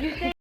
You say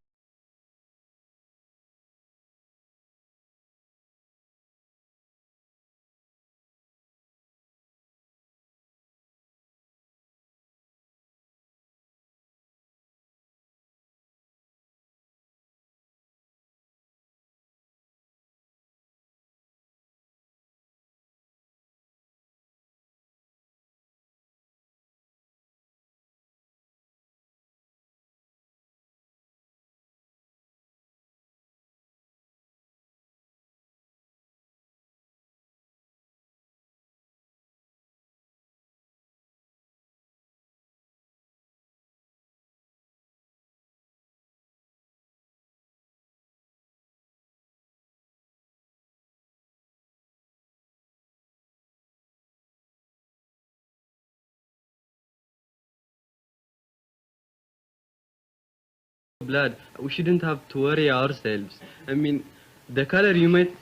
blood. We shouldn't have to worry ourselves. I mean, the color you might,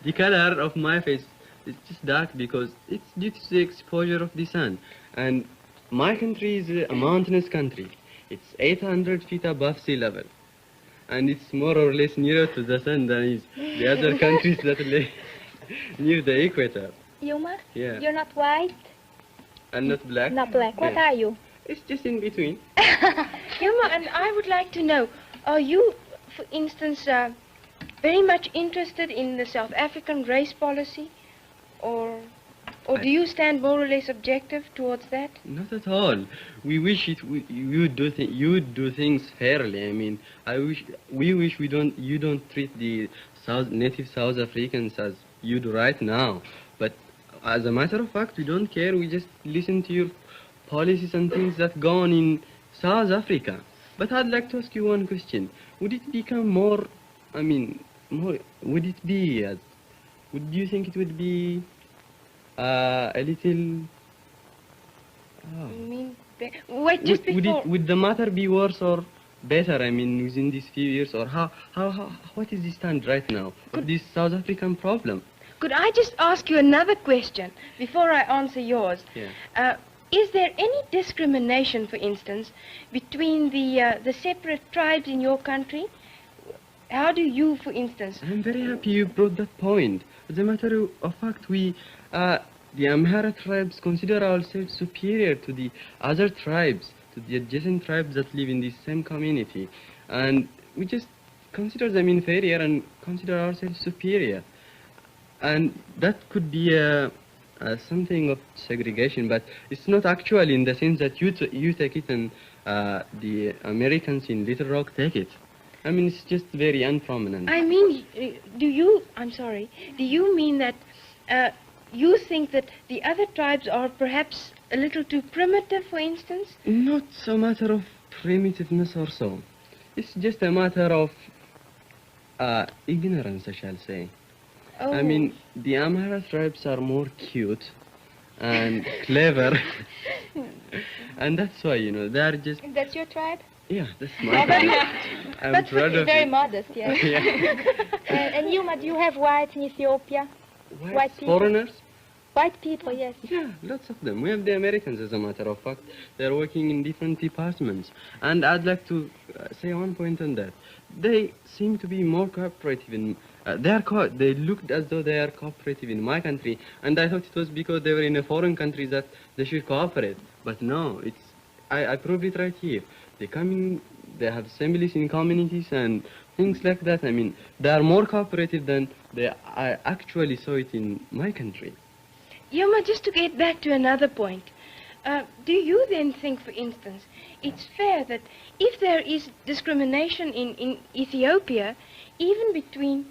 the color of my face is just dark because it's due to the exposure of the sun. And my country is a mountainous country. It's 800 feet above sea level. And it's more or less nearer to the sun than is the other countries that lay near the equator. Yuma? Yeah. You're not white? And not black. Not black. What Yeah. are you? It's just in between. Yuma, and I would like to know, are you, for instance, very much interested in the South African race policy? Or do you stand more or less objective towards that? Not at all. We wish you would do things fairly. I mean, we wish you don't treat the native South Africans as you do right now. But as a matter of fact, we don't care. We just listen to your policies and things that go on in South Africa. But I'd like to ask you one question. Would it become more, I mean, would it be, would you think it would be a little, I mean, wait, just before... would the matter be worse or better, I mean, within these few years, or what is the stand right now of this South African problem? Could I just ask you another question before I answer yours? Yeah. Is there any discrimination, for instance, between the separate tribes in your country? How do you, for instance... I'm very happy you brought that point. As a matter of fact, the Amhara tribes consider ourselves superior to the other tribes, to the adjacent tribes that live in the same community. And we just consider them inferior and consider ourselves superior. And that could be something of segregation, but it's not actually in the sense that you take it and the Americans in Little Rock take it. I mean, it's just very unprominent. I mean, do you mean that you think that the other tribes are perhaps a little too primitive, for instance? Not a matter of primitiveness or so. It's just a matter of ignorance, I shall say. Oh. I mean, the Amhara tribes are more cute and clever. And that's why, you know, they are just... That's your tribe? Yeah, that's my tribe. I'm But proud of very it. modest, yes. Yeah. And Yuma, do you have whites in Ethiopia? White people? Foreigners? White people, yes. Yeah, lots of them. We have the Americans, as a matter of fact. They're working in different departments. And I'd like to say one point on that. They seem to be more cooperative in... they looked as though they are cooperative in my country, and I thought it was because they were in a foreign country that they should cooperate. But no, I proved it right here. They have assemblies in communities and things like that. I mean, they are more cooperative than I actually saw it in my country. Yuma, just to get back to another point, do you then think, for instance, it's fair that if there is discrimination in Ethiopia, even between,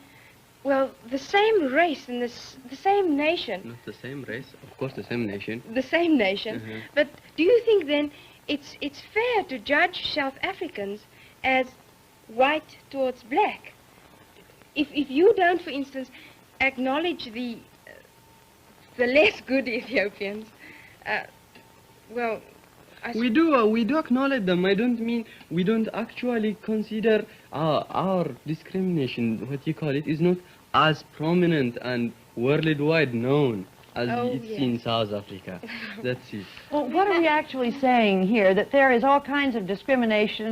well, the same race and the same nation... Not the same race, of course the same nation. The same nation. Mm-hmm. But do you think then it's fair to judge South Africans as white towards black? If you don't, for instance, acknowledge the less good Ethiopians, well, we do acknowledge them. I don't mean we don't actually consider our discrimination, what you call it, is not as prominent and worldwide known as it's in South Africa. That's it. Well, what are we actually saying here? That there is all kinds of discrimination